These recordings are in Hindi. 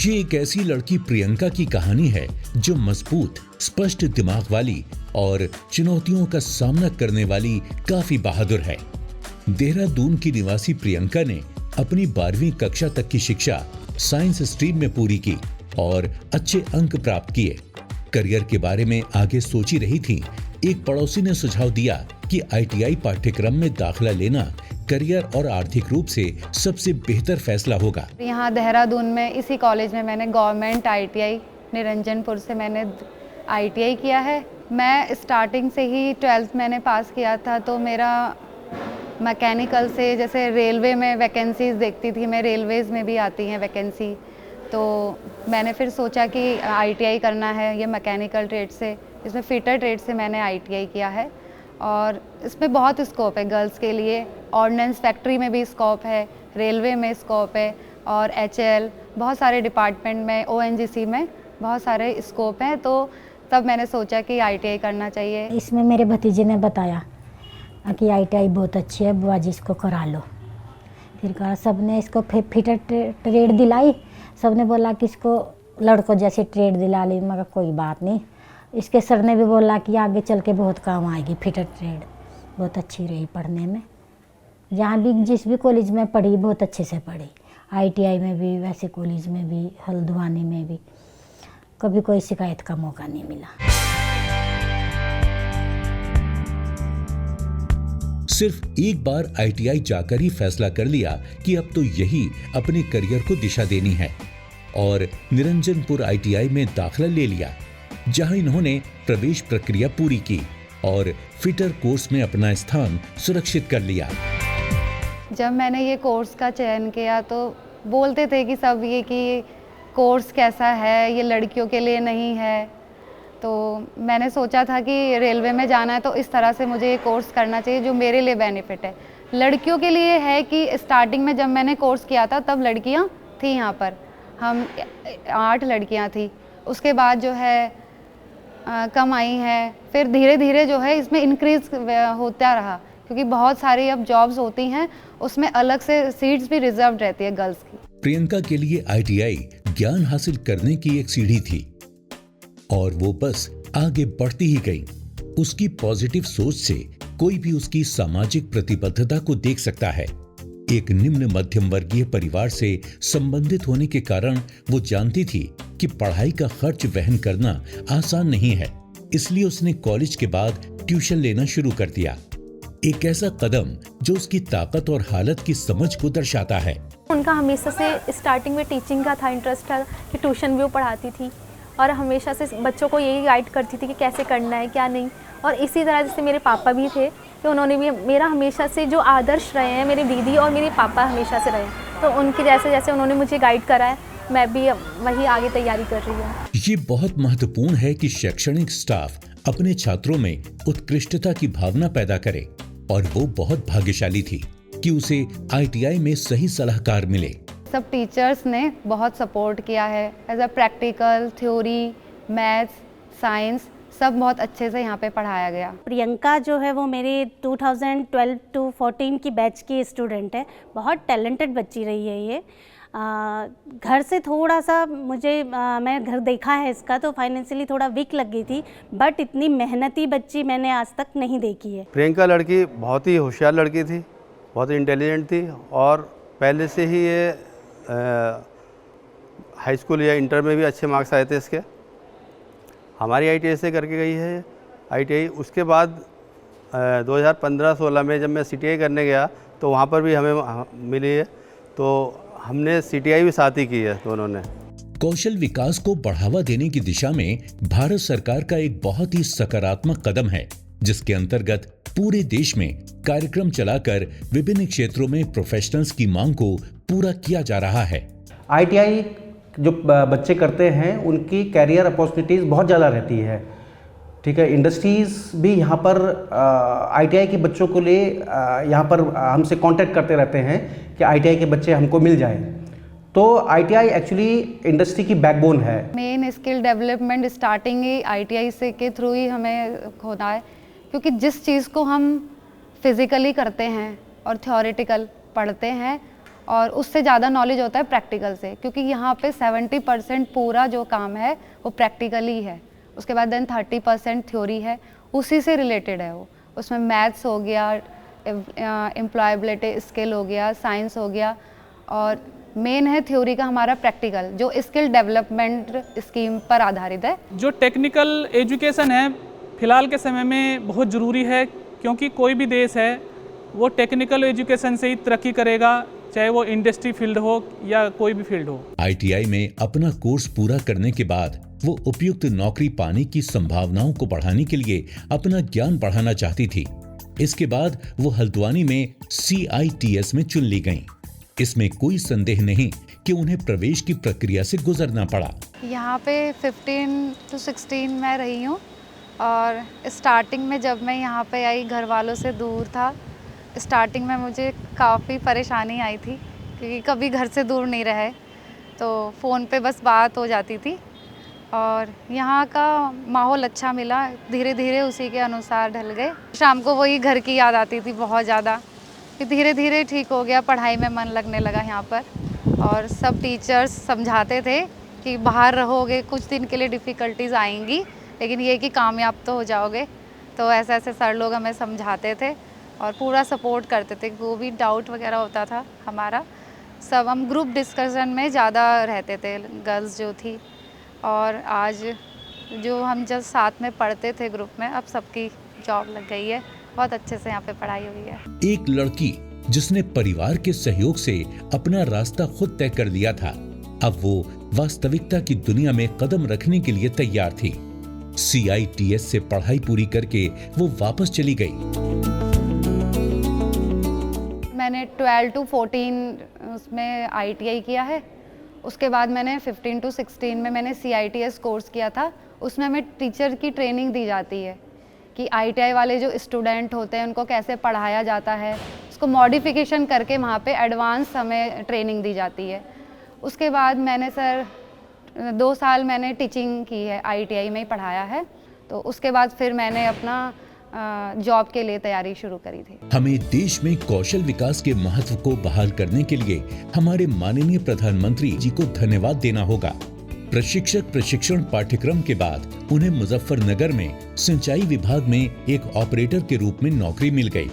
ये एक ऐसी लड़की प्रियंका की कहानी है जो मजबूत, स्पष्ट दिमाग वाली और चुनौतियों का सामना करने वाली काफी बहादुर है। देहरादून की निवासी प्रियंका ने अपनी 12वीं कक्षा तक की शिक्षा साइंस स्ट्रीम में पूरी की और अच्छे अंक प्राप्त किए। करियर के बारे में आगे सोची रही थी। एक पड़ोसी ने सुझाव दिया कि ITI पाठ्यक्रम में दाखिला लेना करियर और आर्थिक रूप से सबसे बेहतर फैसला होगा। यहाँ देहरादून में इसी कॉलेज में मैंने गवर्नमेंट ITI निरंजनपुर से मैंने ITI किया है। मैं स्टार्टिंग से ही 12th मैंने पास किया था, तो मेरा मैकेनिकल से, जैसे रेलवे में वैकेंसीज देखती थी मैं, रेलवेज़ में भी आती हैं वैकेंसी, तो मैंने फिर सोचा कि ITI करना है ये मैकेनिकल ट्रेड से। इसमें फिटर ट्रेड से मैंने ITI किया है और इसमें बहुत स्कोप है गर्ल्स के लिए। ऑर्डिनेंस फैक्ट्री में भी स्कोप है, रेलवे में स्कोप है और HAL बहुत सारे डिपार्टमेंट में, ONGC में बहुत सारे स्कोप हैं। तो तब मैंने सोचा कि ITI करना चाहिए। इसमें मेरे भतीजे ने बताया कि ITI बहुत अच्छी है, बुआ जी इसको करा लो। फिर कहा, सब ने इसको फिटर ट्रेड दिलाई। सब ने बोला कि इसको लड़कों जैसे ट्रेड दिला ली, मगर कोई बात नहीं। इसके सर ने भी बोला कि आगे चल के बहुत काम आएगी, फिटर ट्रेड बहुत अच्छी रही पढ़ने में। जहाँ भी जिस भी कॉलेज में पढ़ी बहुत अच्छे से पढ़ी, ITI में भी, वैसे कॉलेज में भी, हल्द्वानी में भी, कभी कोई शिकायत का मौका नहीं मिला। सिर्फ एक बार ITI जाकर ही फैसला कर लिया कि अब तो यही अपने करियर को दिशा देनी है और निरंजनपुर ITI में दाखिला ले लिया, जहां इन्होंने प्रवेश प्रक्रिया पूरी की और फिटर कोर्स में अपना स्थान सुरक्षित कर लिया। जब मैंने ये कोर्स का चयन किया तो बोलते थे कि सब ये कि कोर्स कैसा है, ये लड़कियों के लिए नहीं है। तो मैंने सोचा था कि रेलवे में जाना है तो इस तरह से मुझे ये कोर्स करना चाहिए जो मेरे लिए बेनिफिट है। लड़कियों के लिए है कि स्टार्टिंग में जब मैंने कोर्स किया था तब लड़कियां थी यहाँ पर, हम 8 लड़कियां थी। उसके बाद जो है कम आई हैं, फिर धीरे धीरे जो है इसमें इंक्रीज होता रहा, क्योंकि बहुत सारी अब जॉब्स होती हैं, उसमें अलग से सीट्स भी रिजर्व रहती है गर्ल्स की। प्रियंका के लिए ITI ज्ञान हासिल करने की एक सीढ़ी थी और वो बस आगे बढ़ती ही गई। उसकी पॉजिटिव सोच से कोई भी उसकी सामाजिक प्रतिबद्धता को देख सकता है। एक निम्न मध्यम वर्गीय परिवार से संबंधित होने के कारण वो जानती थी कि पढ़ाई का खर्च वहन करना आसान नहीं है, इसलिए उसने कॉलेज के बाद ट्यूशन लेना शुरू कर दिया। एक ऐसा कदम जो उसकी ताकत और हालत की समझ को दर्शाता है। उनका हमेशा से स्टार्टिंग में टीचिंग का था इंटरेस्ट था कि ट्यूशन भी वो पढ़ाती थी और हमेशा से बच्चों को यही गाइड करती थी कि कैसे करना है क्या नहीं। और इसी तरह जैसे मेरे पापा भी थे कि उन्होंने भी मेरा हमेशा से जो आदर्श रहे हैं, मेरी दीदी और मेरे पापा हमेशा से रहे, तो उनके जैसे जैसे उन्होंने मुझे गाइड करा है, मैं भी वही आगे तैयारी कर रही हूँ। ये बहुत महत्वपूर्ण है कि शैक्षणिक स्टाफ अपने छात्रों में उत्कृष्टता की भावना पैदा करे और वो बहुत भाग्यशाली थी कि उसे ITI में सही सलाहकार मिले। सब टीचर्स ने बहुत सपोर्ट किया है। As a practical, theory, maths, science सब बहुत अच्छे से यहाँ पे पढ़ाया गया। प्रियंका जो है वो मेरी 2012 to 14 की बैच की स्टूडेंट है। बहुत टैलेंटेड बच्ची रही है ये। घर से थोड़ा सा मैं घर देखा है इसका, तो फाइनेंशियली थोड़ा वीक लग गई थी, बट इतनी मेहनती बच्ची मैंने आज तक नहीं देखी है। प्रियंका लड़की बहुत ही होशियार लड़की थी, बहुत इंटेलिजेंट थी और पहले से ही ये हाई स्कूल या इंटर में भी अच्छे मार्क्स आए थे इसके। हमारी ITI से करके गई है ITI। उसके बाद 2015-16 में जब मैं CTI करने गया तो वहाँ पर भी हमें मिली है, तो हमने CTI भी साथ ही की है दोनों ने। कौशल विकास को बढ़ावा देने की दिशा में भारत सरकार का एक बहुत ही सकारात्मक कदम है, जिसके अंतर्गत पूरे देश में कार्यक्रम चलाकर विभिन्न क्षेत्रों में प्रोफेशनल्स की मांग को पूरा किया जा रहा है। ITI जो बच्चे करते हैं उनकी कैरियर अपॉर्चुनिटीज़ बहुत ज़्यादा रहती है, ठीक है। इंडस्ट्रीज़ भी यहाँ पर ITI के बच्चों को लिए यहाँ पर हमसे कांटेक्ट करते रहते हैं कि ITI के बच्चे हमको मिल जाएं। तो ITI एक्चुअली इंडस्ट्री की बैकबोन है। मेन स्किल डेवलपमेंट स्टार्टिंग ही ITI से के थ्रू ही हमें होता है, क्योंकि जिस चीज़ को हम फिज़िकली करते हैं और थ्योरेटिकल पढ़ते हैं और उससे ज़्यादा नॉलेज होता है प्रैक्टिकल से, क्योंकि यहाँ पे 70% पूरा जो काम है वो प्रैक्टिकली है। उसके बाद देन 30% थ्योरी है, उसी से रिलेटेड है वो। उसमें मैथ्स हो गया, एम्प्लॉयबिलिटी स्किल हो गया, साइंस हो गया, और मेन है थ्योरी का हमारा प्रैक्टिकल जो स्किल डेवलपमेंट स्कीम पर आधारित है। जो टेक्निकल एजुकेशन है फ़िलहाल के समय में बहुत ज़रूरी है, क्योंकि कोई भी देश है वो टेक्निकल एजुकेशन से ही तरक्की करेगा, चाहे वो इंडस्ट्री फील्ड हो या कोई भी फील्ड हो। आईटीआई में अपना कोर्स पूरा करने के बाद वो उपयुक्त नौकरी पाने की संभावनाओं को बढ़ाने के लिए अपना ज्ञान बढ़ाना चाहती थी। इसके बाद वो हल्द्वानी में CITS में चुन ली गईं। इसमें कोई संदेह नहीं कि उन्हें प्रवेश की प्रक्रिया से गुजरना पड़ा। यहाँ पे 15 to 16 मैं रही हूँ, और स्टार्टिंग में जब मैं यहाँ पे आई घर वालों से दूर था। स्टार्टिंग में मुझे काफ़ी परेशानी आई थी, क्योंकि कभी घर से दूर नहीं रहे, तो फ़ोन पे बस बात हो जाती थी। और यहाँ का माहौल अच्छा मिला, धीरे धीरे उसी के अनुसार ढल गए। शाम को वही घर की याद आती थी बहुत ज़्यादा, फिर धीरे धीरे ठीक हो गया, पढ़ाई में मन लगने लगा यहाँ पर। और सब टीचर्स समझाते थे कि बाहर रहोगे कुछ दिन के लिए डिफ़िकल्टीज़ आएंगी, लेकिन ये कि कामयाब तो हो जाओगे। तो ऐसे ऐसे सर लोग हमें समझाते थे और पूरा सपोर्ट करते थे। जो भी डाउट वगैरह होता था हमारा, सब हम ग्रुप डिस्कशन में ज़्यादा रहते थे, गर्ल्स जो थी। और आज जो हम जब साथ में पढ़ते थे ग्रुप में, अब सबकी जॉब लग गई है, बहुत अच्छे से यहाँ पे पढ़ाई हुई है। एक लड़की जिसने परिवार के सहयोग से अपना रास्ता खुद तय कर लिया था, अब वो वास्तविकता की दुनिया में कदम रखने के लिए तैयार थी। CITS से पढ़ाई पूरी करके वो वापस चली गई। मैंने 12 to 14 उसमें ITI किया है। उसके बाद मैंने 15 to 16 में मैंने CITS कोर्स किया था। उसमें हमें टीचर की ट्रेनिंग दी जाती है कि ITI वाले जो स्टूडेंट होते हैं उनको कैसे पढ़ाया जाता है, उसको मॉडिफिकेशन करके वहाँ पे एडवांस हमें ट्रेनिंग दी जाती है। उसके बाद मैंने सर 2 साल मैंने टीचिंग की है, ITI में ही पढ़ाया है। तो उसके बाद फिर मैंने अपना जॉब के लिए तैयारी शुरू करी थी। हमें देश में कौशल विकास के महत्व को बहाल करने के लिए हमारे माननीय प्रधानमंत्री जी को धन्यवाद देना होगा। प्रशिक्षक प्रशिक्षण पाठ्यक्रम के बाद उन्हें मुजफ्फरनगर में सिंचाई विभाग में एक ऑपरेटर के रूप में नौकरी मिल गई,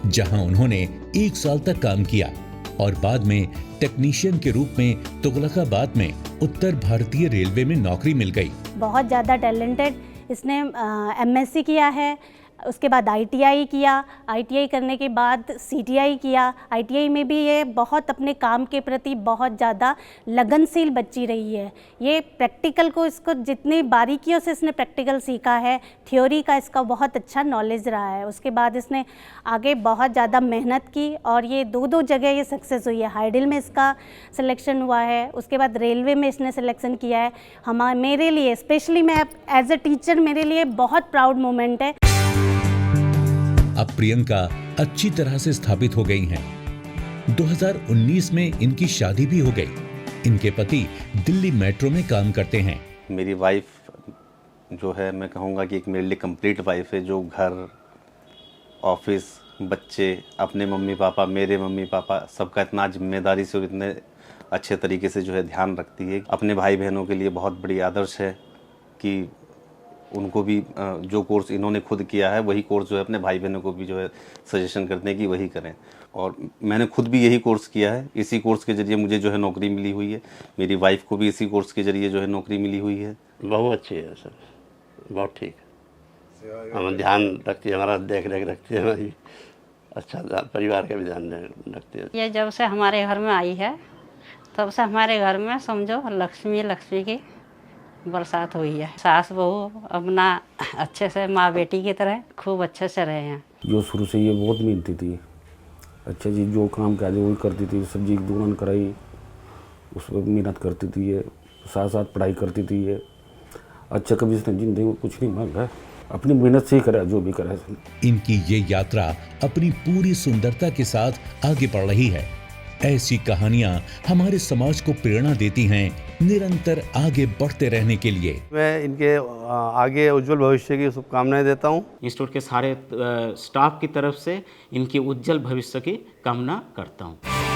जहां उन्होंने 1 साल तक काम किया और बाद में टेक्नीशियन के रूप में तुगलकाबाद में उत्तर भारतीय रेलवे में नौकरी मिल गई। बहुत ज़्यादा टैलेंटेड, इसने MSc किया है, उसके बाद ITI किया, ITI करने के बाद CTI किया। ITI में भी ये बहुत अपने काम के प्रति बहुत ज़्यादा लगनशील बच्ची रही है। ये प्रैक्टिकल को, इसको जितनी बारीकियों से इसने प्रैक्टिकल सीखा है, थ्योरी का इसका बहुत अच्छा नॉलेज रहा है। उसके बाद इसने आगे बहुत ज़्यादा मेहनत की और ये 2 जगह ये सक्सेस हुई है। हाइडिल में इसका सिलेक्शन हुआ है, उसके बाद रेलवे में इसने सिलेक्शन किया है। मेरे लिए स्पेशली, मैं एज अ टीचर, मेरे लिए बहुत प्राउड मोमेंट है। अब प्रियंका अच्छी तरह से स्थापित हो गई हैं। 2019 में इनकी शादी भी हो गई। इनके पति दिल्ली मेट्रो में काम करते हैं। मेरी वाइफ जो है, मैं कहूँगा कि एक मेरे लिए कंप्लीट वाइफ है, जो घर, ऑफिस, बच्चे, अपने मम्मी पापा, मेरे मम्मी पापा, सबका इतना जिम्मेदारी से और इतने अच्छे तरीके से जो है ध्यान रखती है। अपने भाई बहनों के लिए बहुत बड़ी आदर्श है कि उनको भी जो कोर्स इन्होंने खुद किया है वही कोर्स जो है अपने भाई बहनों को भी जो है सजेशन करते हैं कि वही करें। और मैंने खुद भी यही कोर्स किया है। इसी कोर्स के ज़रिए मुझे जो है नौकरी मिली हुई है। मेरी वाइफ को भी इसी कोर्स के ज़रिए जो है नौकरी मिली हुई है। बहुत अच्छी है सर, बहुत ठीक है। हम ध्यान रखती है, हमारा देख रेख रखती है, हमारी अच्छा परिवार का भी ध्यान रखती है। ये जब से हमारे घर में आई है तब से हमारे घर में समझो लक्ष्मी की बरसात हुई है। सास बहू अपना अच्छे से माँ बेटी की तरह खूब अच्छे से रहे हैं। जो शुरू से ये बहुत मेहनती थी, अच्छा जी, जो काम कहा वही करती थी। सब्जी की दुकान कराई, उस पर मेहनत करती थी, ये साथ साथ पढ़ाई करती थी। ये अच्छा, कभी इसने जिंदगी में कुछ नहीं मांगा, अपनी मेहनत से ही करा जो भी करा। इनकी ये यात्रा अपनी पूरी सुंदरता के साथ आगे बढ़ रही है। ऐसी कहानियां हमारे समाज को प्रेरणा देती हैं निरंतर आगे बढ़ते रहने के लिए। मैं इनके आगे उज्जवल भविष्य की शुभकामनाएं देता हूं। इंस्टीट्यूट के सारे स्टाफ की तरफ से इनके उज्जवल भविष्य की कामना करता हूं।